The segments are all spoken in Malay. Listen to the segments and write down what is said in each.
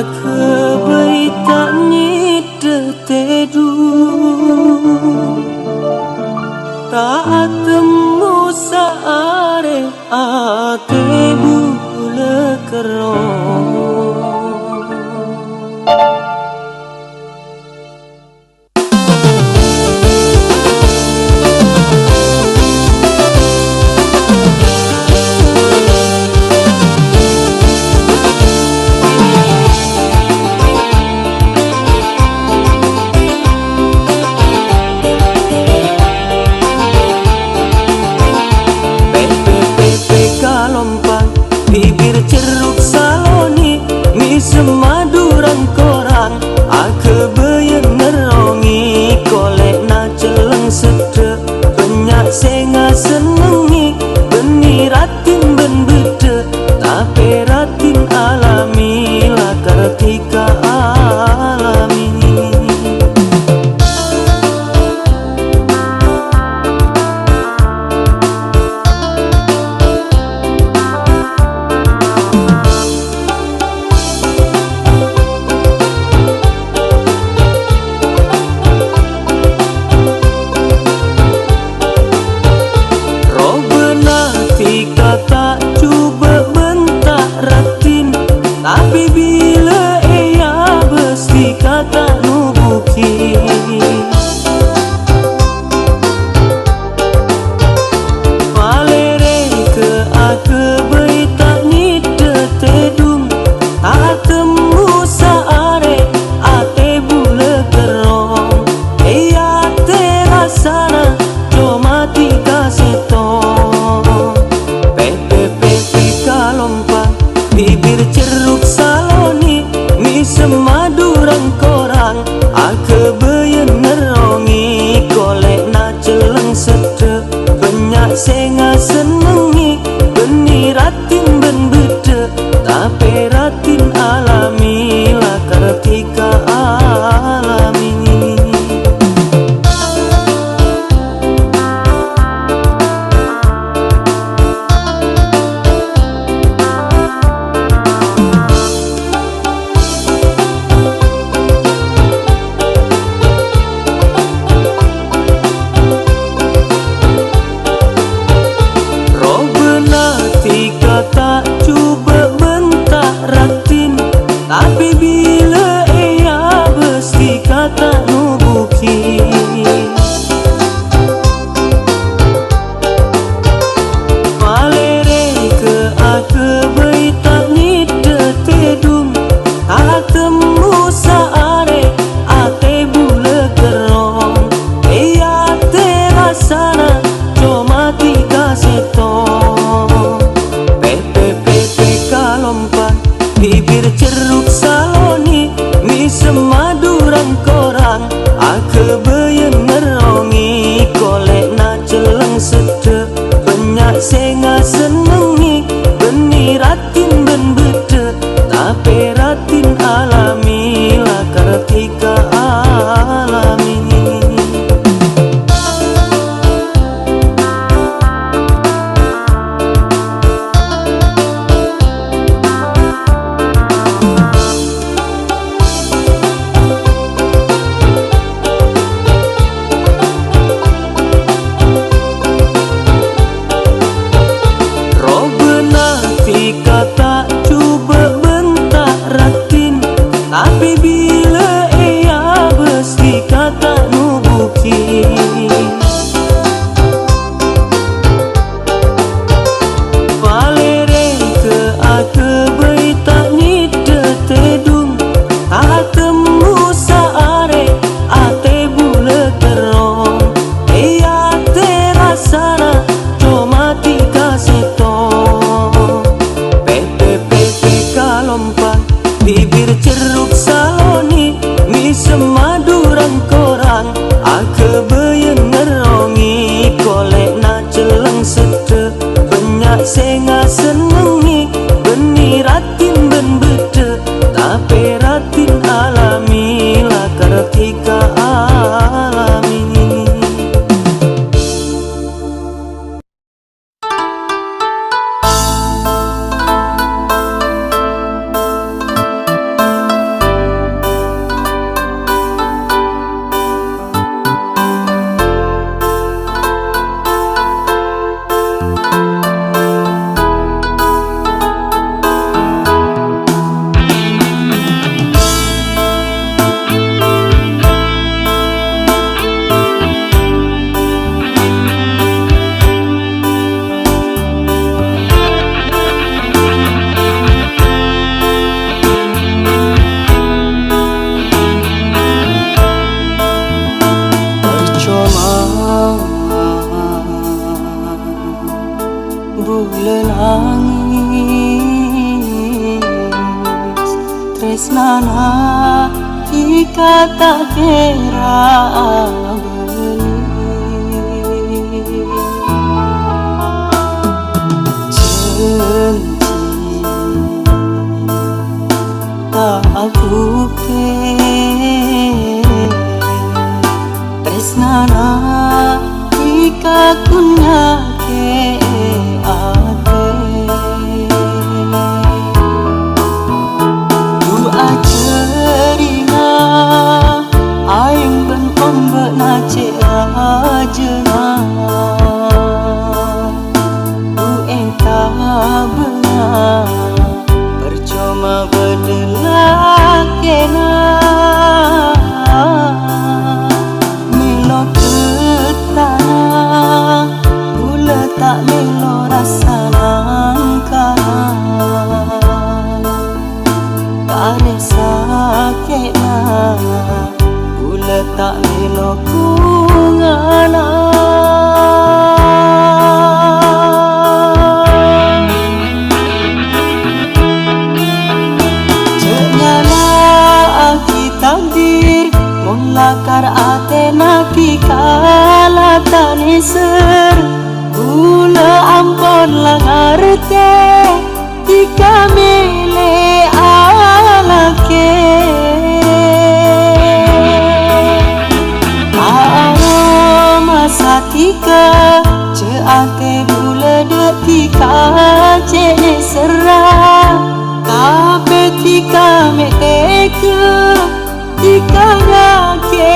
kebaitannya detedu tak temu saare ate bule kerong. Bibir ceruk saloni nangis tresnana jika tak kira beli janji tak bukti tresnana jika kunya ke ate dua cerina aing ben ombak nace rajena du eta benar percuma berdelak kena tak melo rasa nangkana kare sakitna bula tak melo kungana cenyana aki takdir mulakar atena kikala taniser Bula ampon langarte jika mele alake aroma satika ceate bula detika cene serah kape tika meteke jika ngake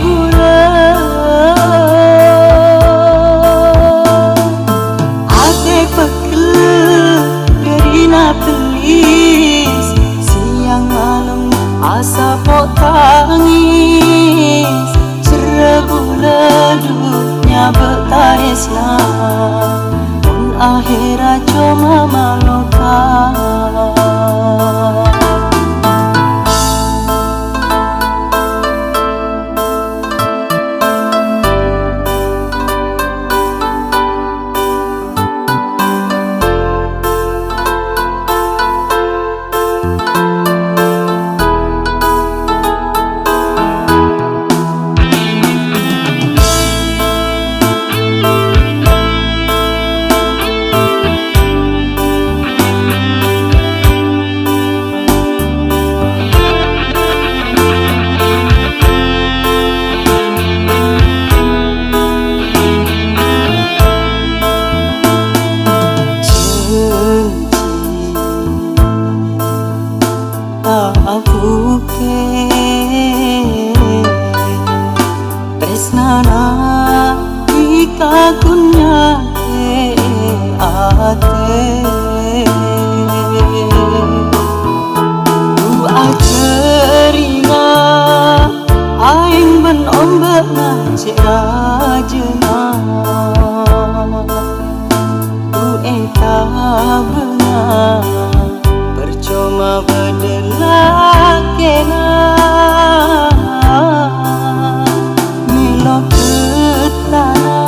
bula pelis siang malam asa pok tangis cerebu leduknya betarisna pun akhirat cuma maloka bukti tresnana jika kunya ke ate dua cerina aing ben ombak nace rajena du eta benar percuma berdelak kena milo ketana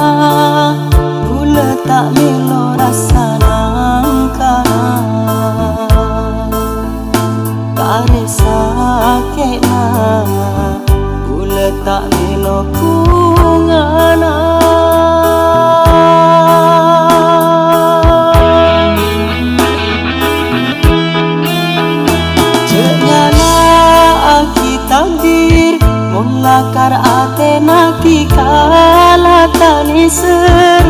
bula tak milo rasa nangkana kare sakitna bula tak milo kungana mulakar atena kikala taniser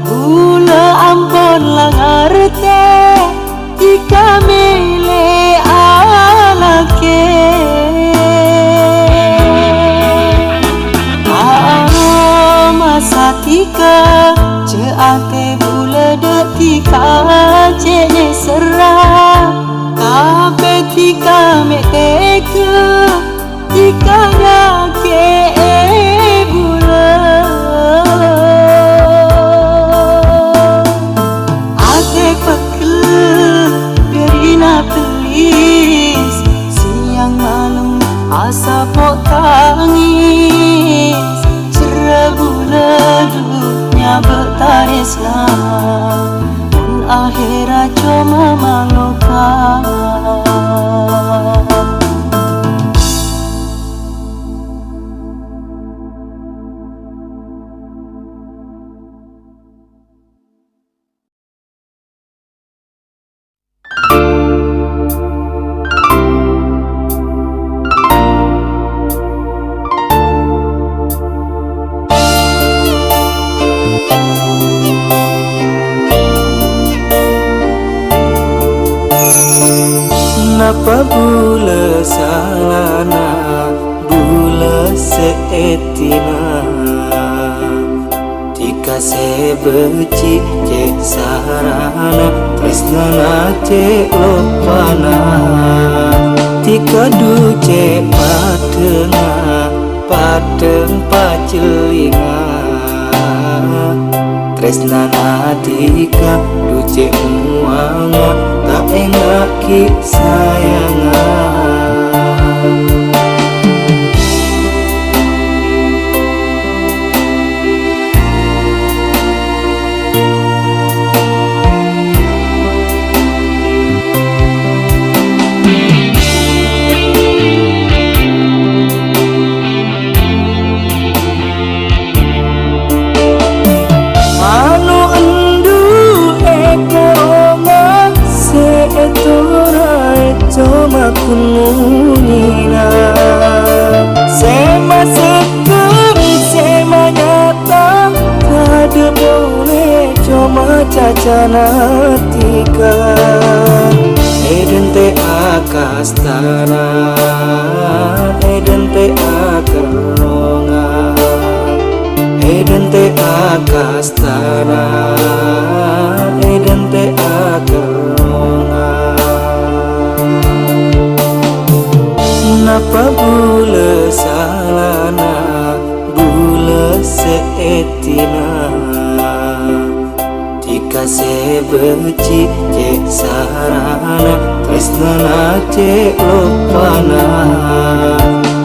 bula ampon langarte jika mele alake aroma satika ceate bula detika cene serah kape tika meteke jika ngake bula ate pekel derina pelis siang malam asa pok tangis cerebu leduknya na bertarisna mun akhirat cuma malukan. Napa bula salana bula seetina tika se beci cek sarana tresnana cek lopana tika du cek patena pateng pacelinga tresnana tika du cek muanga tak enak ki sayangan. Cuma kununina sema seker sema nyata kada boleh cuma cacana tika eden te akastana eden te akaronga eden te akastana eden te akaronga. Napa bula salana bula seetina tika se beci cek sarana tresnana cek lopana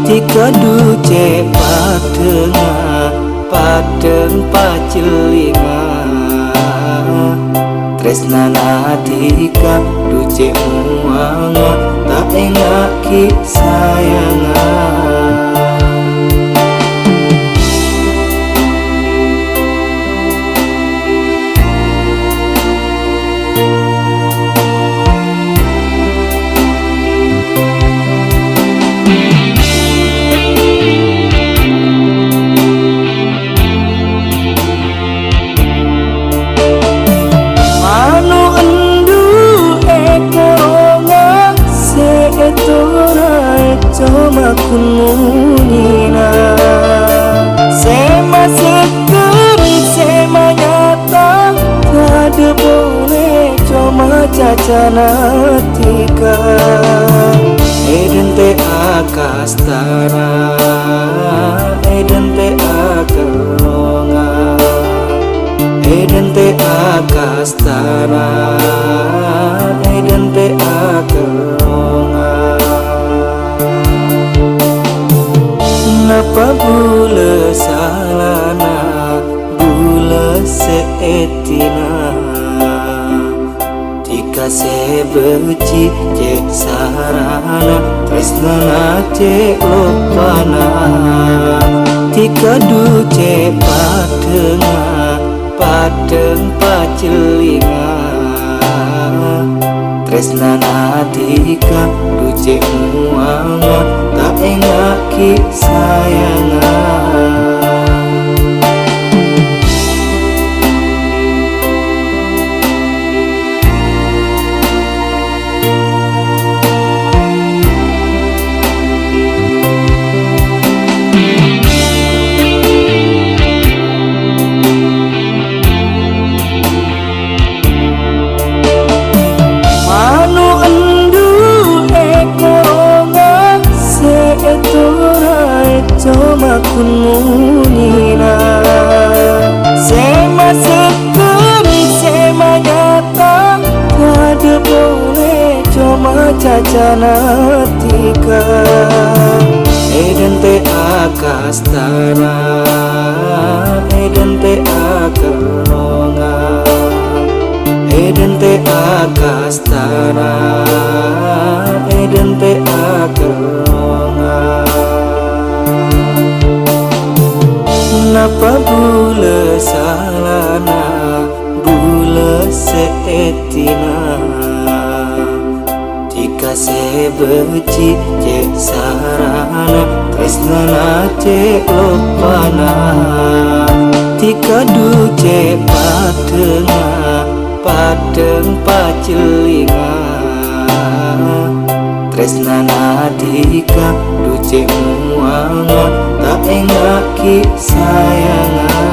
tika du cek patenga pateng pacelinga tresnana tika du cek muanga tak enak ki sayangan. Cuma kununina sema seker sema nyata kada boleh cuma cacana tika eden te akastana eden te akaronga eden te akastana eden te akaronga. Napa bula salana bula seetina tika se beci cek sarana tresnana cek lopana tika du cek patenga pateng pacelinga tresnana tika du cek muanga tak enak ki sayangan. Cuma kununina sema seker sema nyata kada boleh cuma cacana tika eden te akastana eden te akeronga eden te akastana eden te akeronga napa bule salana bule seetina jika sebeci cek sarana tresnana cek lopana jika du cek padeng pacelinga tresnana dika du cek muanga tak engaki sayanga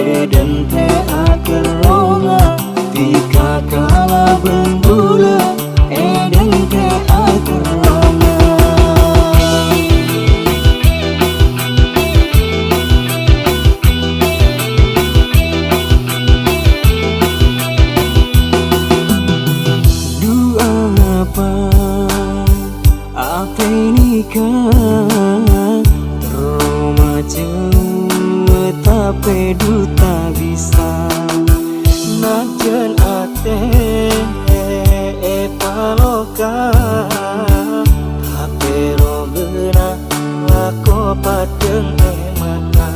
Eden te ape duta bisa najen ate paloka ape robena lako padeng mata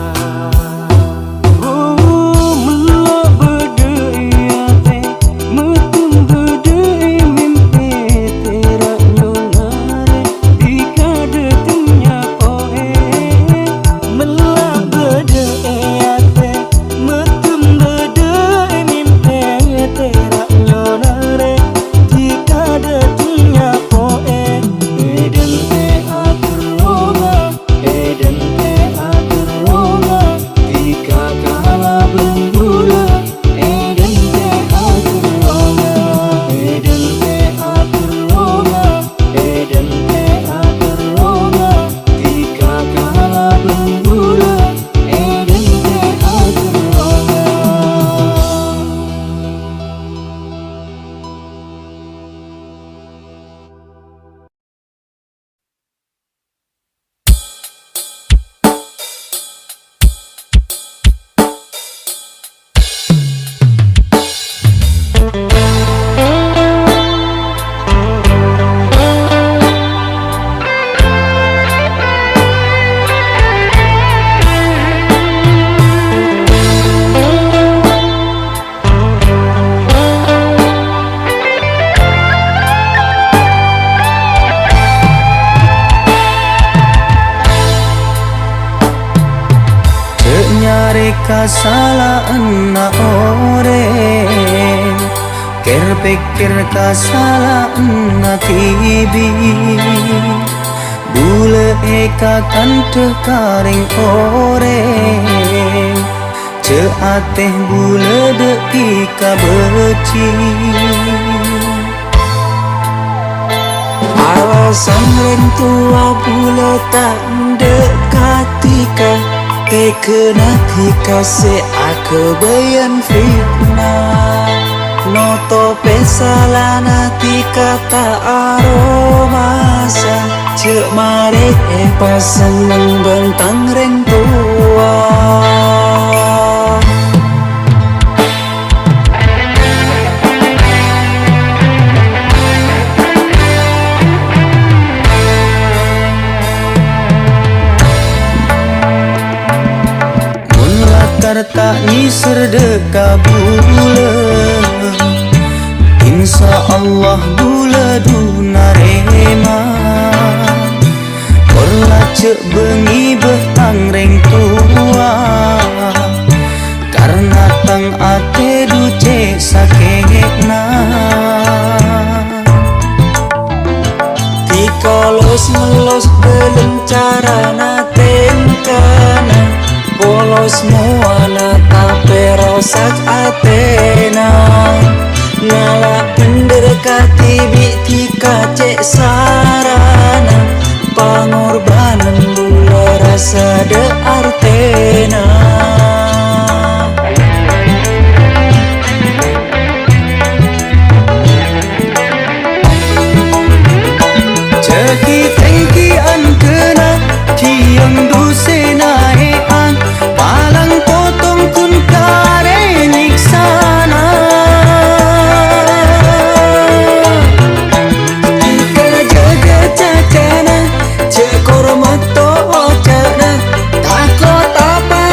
Kasalahan na orang ker pikir kasalahan na tibi bule eka kante karing orang ce ateh bule de ika beci alasan rentua bule tak dekatika kena tika se bayan fitnah noto pesalana tika ta aromasa cek mare pasang bentang reng tua tak nyisir deka bula insya Allah bula dunarema korla cek bengi betang reng tua karena tang ate duce sakekna tikalos ngelos belum carana tengkana polos muana tape rosak atena nala pendekati bitika cek sarana pengorbanan bula rasa de artena ceki tengki kena tiang dusena palang potong kun kare niksana tika jaga cacana cekor mato cana tako tapa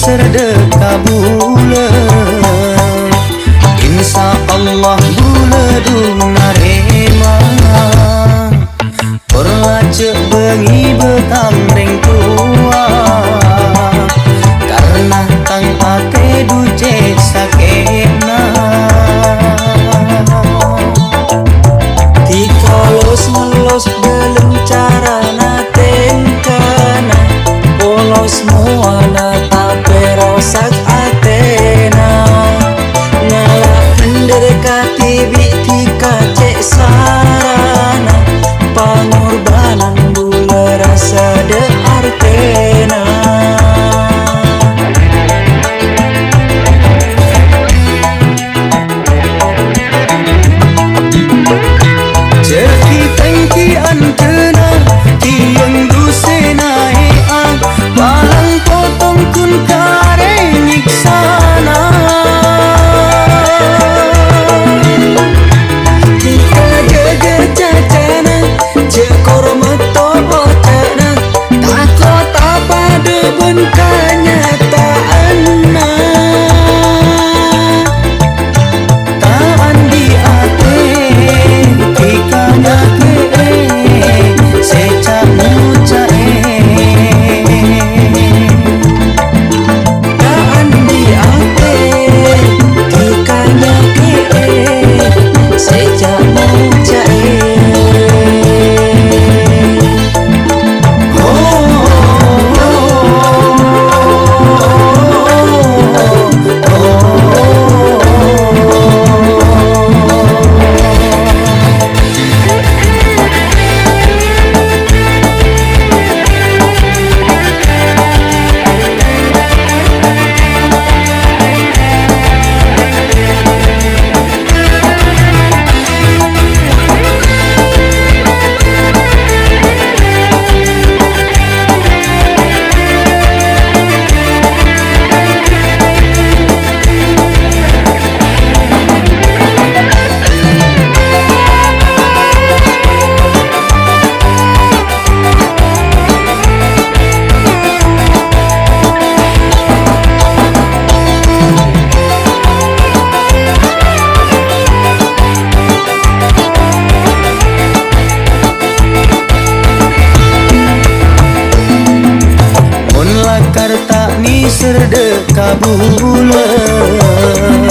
serdeka bulan Insya Allah bulan narema Perlacek bengi betang reng tua Karena tang ate duce sakena Tikalos melos belum cara naten kana polos muana tapi rosak atena ngalah mendekati bitika cek sarana pengorbanan bula rasa de artena Jeki tengki antena tiang dusena heang Balang potong kun kare nyiksana Kita jaga cacana cekor meto bocana takut apa debun kenyataan Taan di ate tikanya ke secak mucae Taan di ate tikanya ke sejak mau cair Karta ni serdeka bulan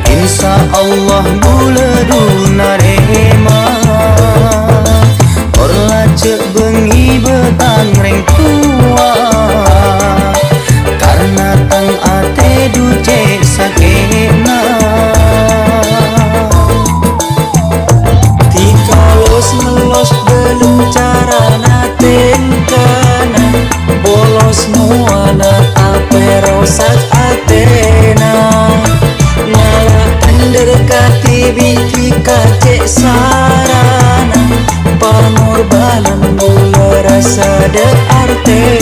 Insya Allah bulan narema Orlacek bengi betang reng tua Karena tang ate duce sakena Tikalos melos belum cara naten kana bolos muana tapi rosak atena ngalah mendekati bitika cek sarana pengorbanan bula rasa de arte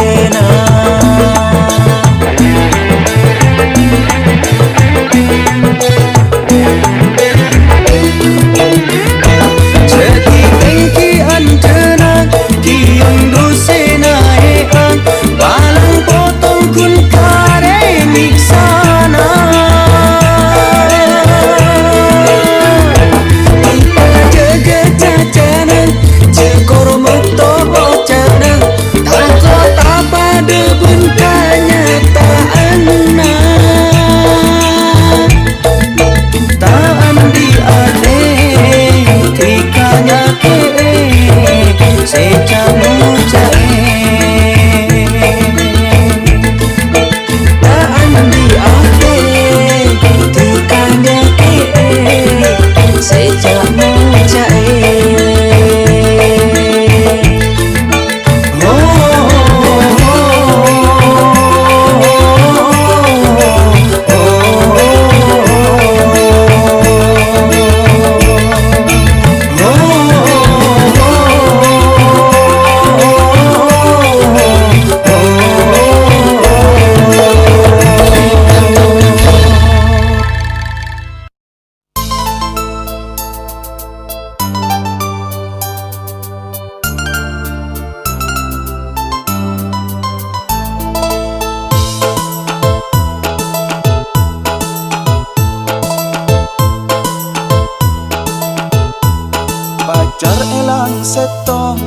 setong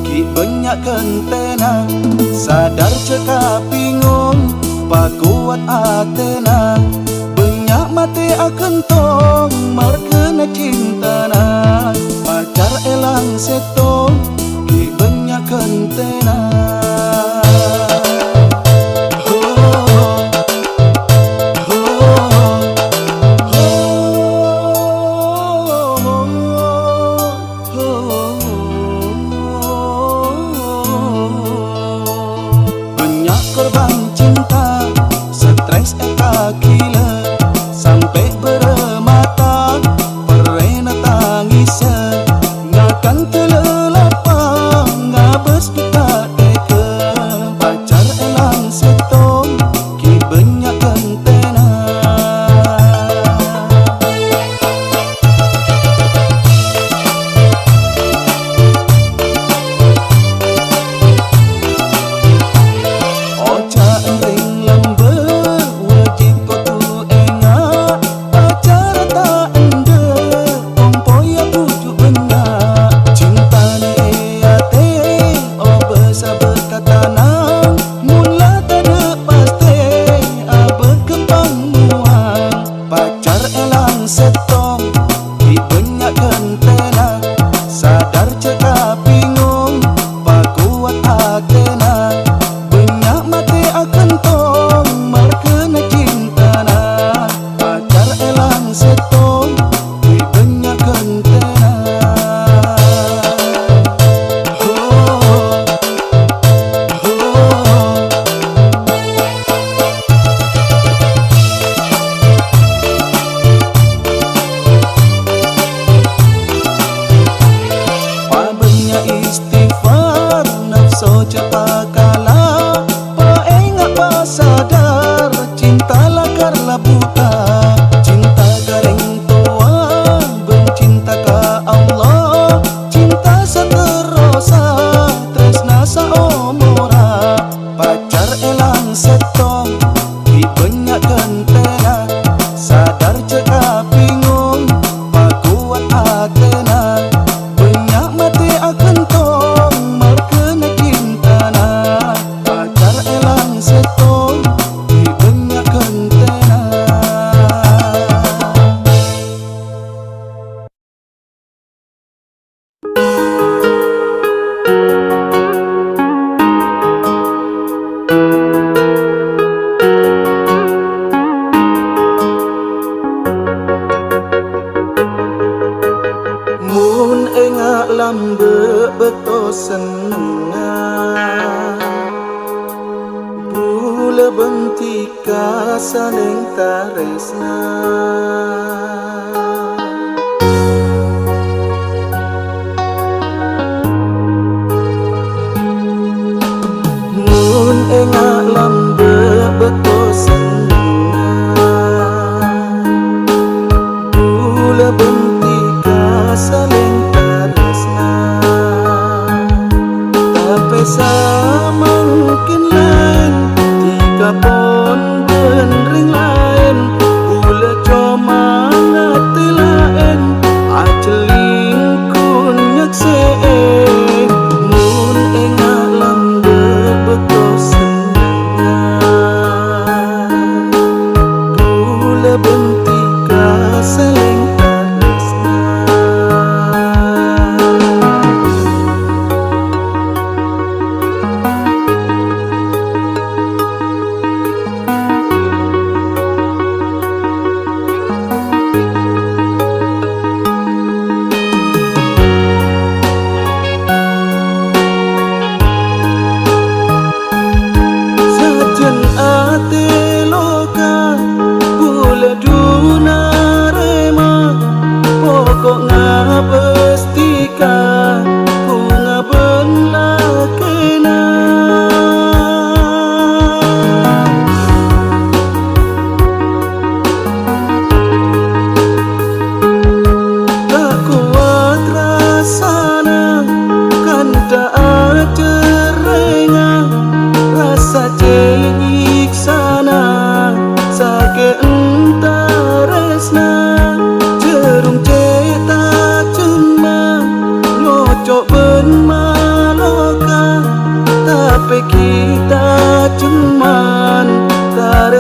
ki banyak kentena sadar cekap bingung pakuat atena banyak mati akan tong markena cintana pacar elang setong ki banyak kentena. Korban cinta, stres eka gila sampai bermata perena tangis ngakan telelapa ngabes kita eka pacar elang setong ki banyak kentena. Istighfar nafsu cepakala paenga pa sadar cinta lakarlah buta cinta garing tua bencinta ka Allah cinta saterosa tresna saomora pacar elang setong ki banyak kentena sadar cekap bingung pakuat atena banyak mati akan tong markena cintana pacar elang setong ki banyak kentena. Mun engak lambe beto senenga bula bentika saneng taresna mun engak lambe beto senenga bula bentika saling taresna tapi sama mungkin lain tiga pon dan ring lain bula cuma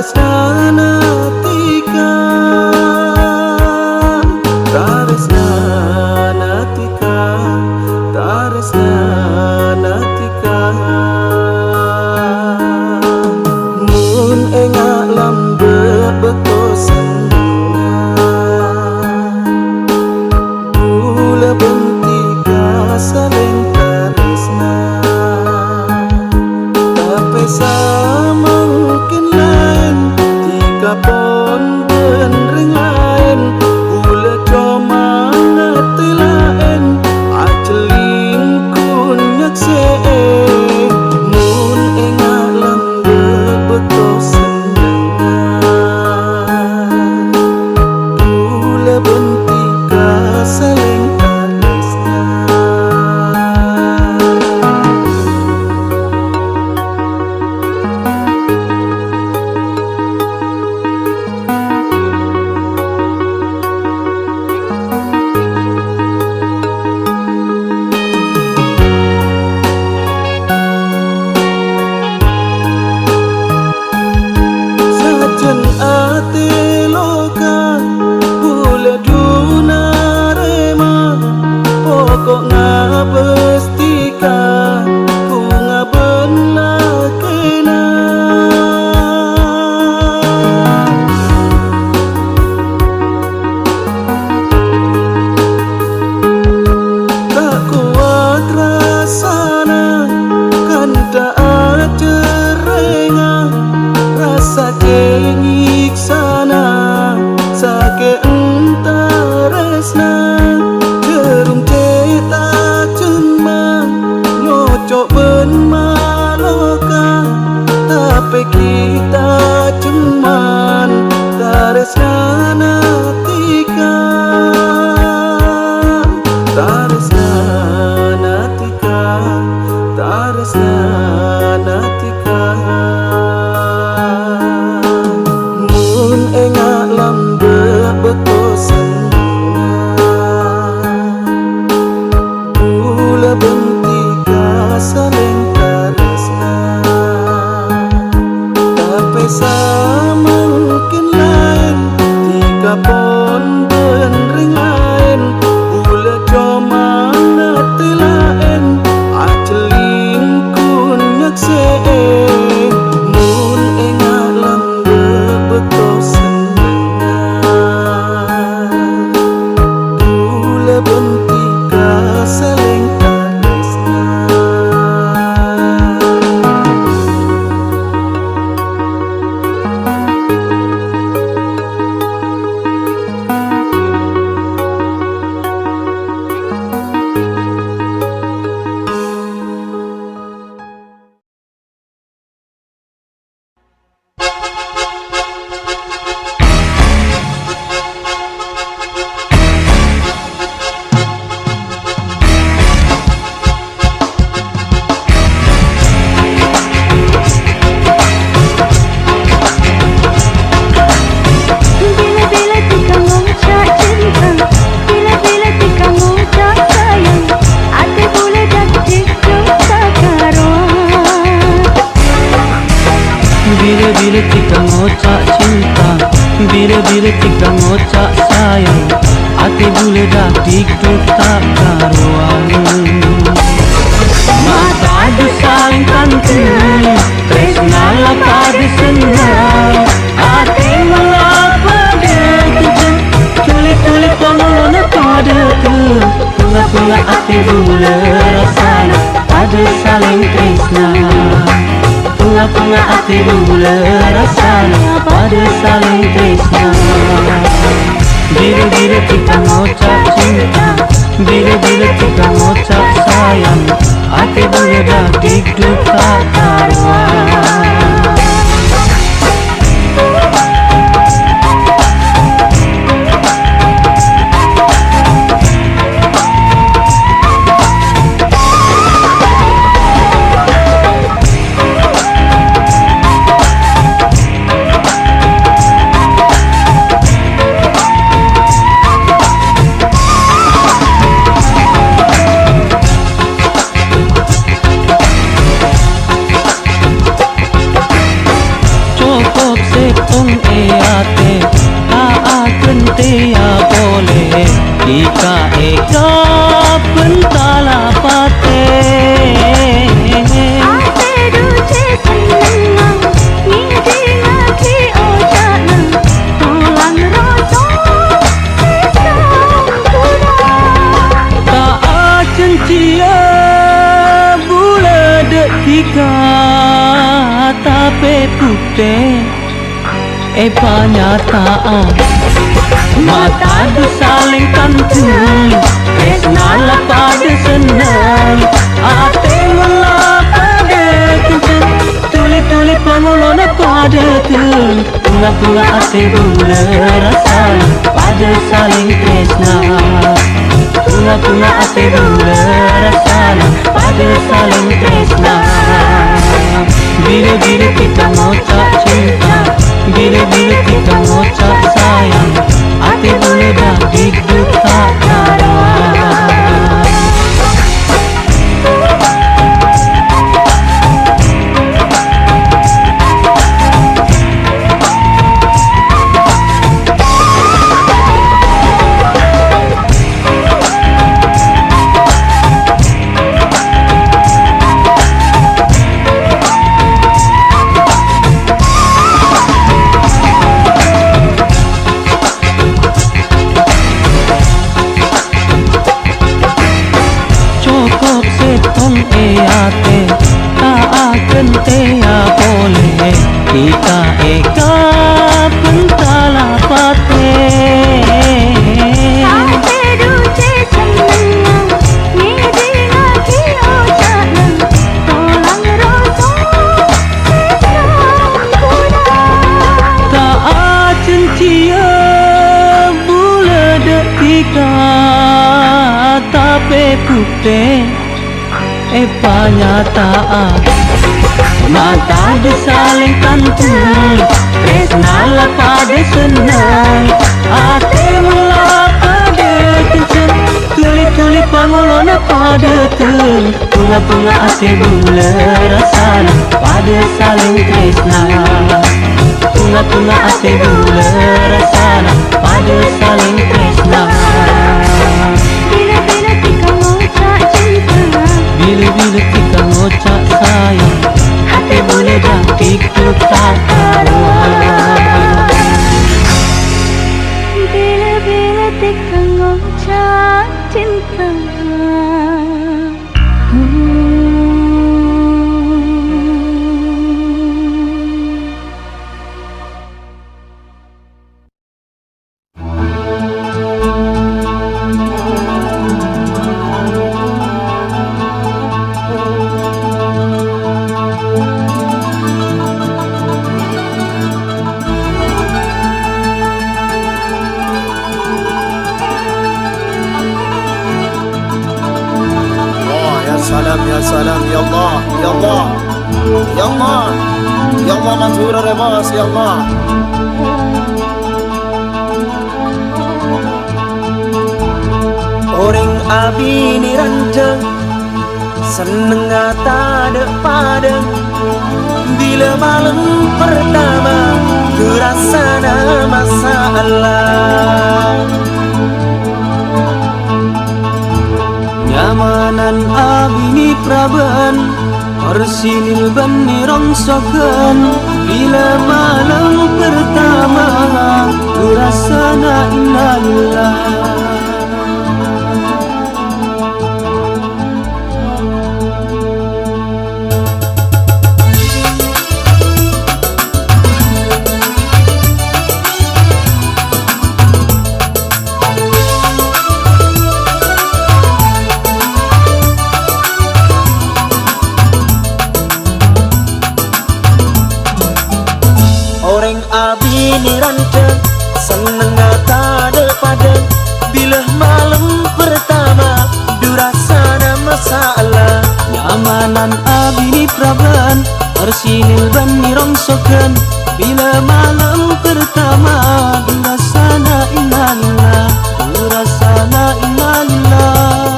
Taresnana tika, taresnana tika, taresnana tika. Mun engak lambe betosan, bula bentika saling taresna. Tapi sama mungkin lain, jika pon benring lain, bula cuma ngati lain, aceling kunyak se. Mun engak lambe betosan dengan, bula bentika saling taresna. Sajen ate loka, bula duna rema, pokok ngabestika, ku ngaben lakena. Tak kuat rasana, kan tak ada renga, rasa kenyik sana, sake entaresna. Jerum ceta cuma, nyocok ben maloka, tapi kita cuman taresnana tika, taresnana tika, taresnana tika. Mun engak lambe betosan, bula bentika saling taresna. Tapi sama mungkin lain, jika pon benring lain, bula cuma ngati lain, aceling kunyak se. Mun engak lambe betosan dengan, bula bentika saling taresna. Bila-bila kita ngocak cinta, bila-bila kita ngocak sayang, hati bule dah dikduk tak karuan. Mata ada saling kantin, tresna lah pada senang, hati mengapa dia kejam, culik-culik pangolona pada tu, punga-punga hati bule rasana, ada saling tresna. Punga-punga hati bula rasanya pada saling tresna. Bila-bila kita ngocak cinta, bila-bila kita ngocak sayang, hati bula dah dikduk tak karuan. tong eate akan tea boleh ika eka pentala pate ate duce senang ni lagi ojana tulang roto tak cencia bula detika tape putih panyataan mata du saling kantun tresna pada senang ate mula pada kencang tuli-tuli pangulona pada tun bunga-bunga ate bula rasa pada saling tresna bunga-bunga ate bula rasa pada saling tresna bila-bila kita ngucap cinta bila-bila kita ngucap sayang ate boleh dah diduka karuan ate akan tea boleh ika eka pentala pate ate duce senang ni lagi ojana tulang roto tak cencia bula detika tape putih panyataan mata du saling kantun tresna pada senang ate mula pada kencang tuli-tuli pangulona pada tun bunga-bunga ate bula rasa pada saling tresna bunga-bunga ate bula rasa pada saling tresna bila-bila kita ngucap cinta bila-bila kita ngucap sayang hati boleh dah diduka karuan bila-bila kita ngucap cinta salam ya Allah ya Allah ya Allah ya Allah matur rebas ya Allah orang abi ni rancang seneng tak ada pada bila malam pertama terasa masalah nyamanan abini praban orsinil bani rongsokan bila malam pertama kurasana innalillah abini rancang seneng tak ada pada bila malam pertama durasana masalah nyamanan abini praban orsinil bani rongsokan bila malam pertama durasana innalillah durasana innalillah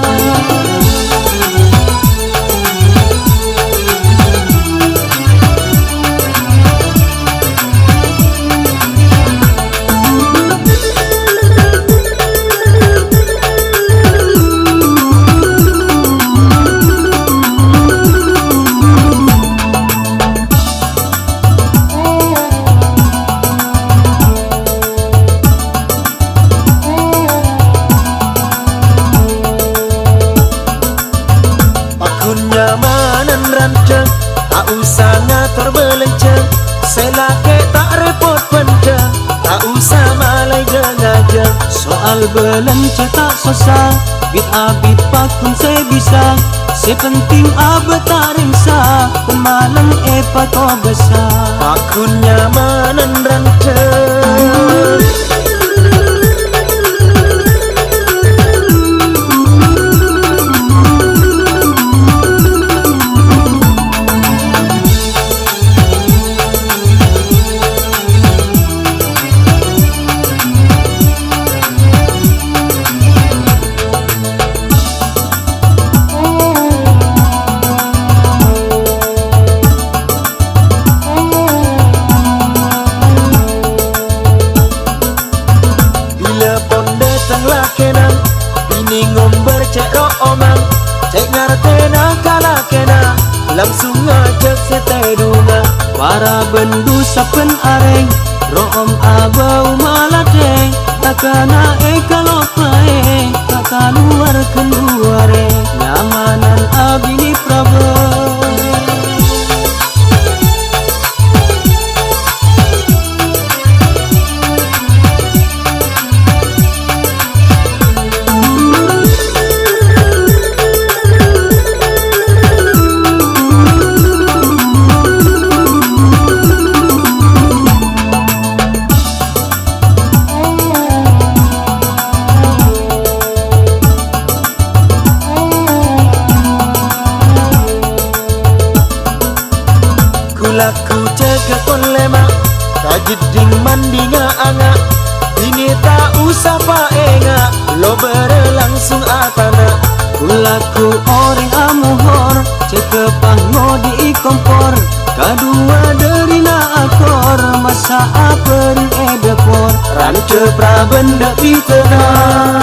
soal belen cetak sosa bit abit pakun saya bisa sepenting abe tak ringsa pemalang epa ko besar Aku nyamanan rancang langsung ngajak setai dunga para bendu sapen areng room abau maladeng takana kalau pae tak luar kenduare nyamanan abini prabo Laku jaga kon lema Tajiding mandinga anga Ini tak usah paenga Lo berlangsung atana Kulaku orang amuhor cekepah ngodi kompor kadua derina akor masa apen edepor Rance prabenda pitena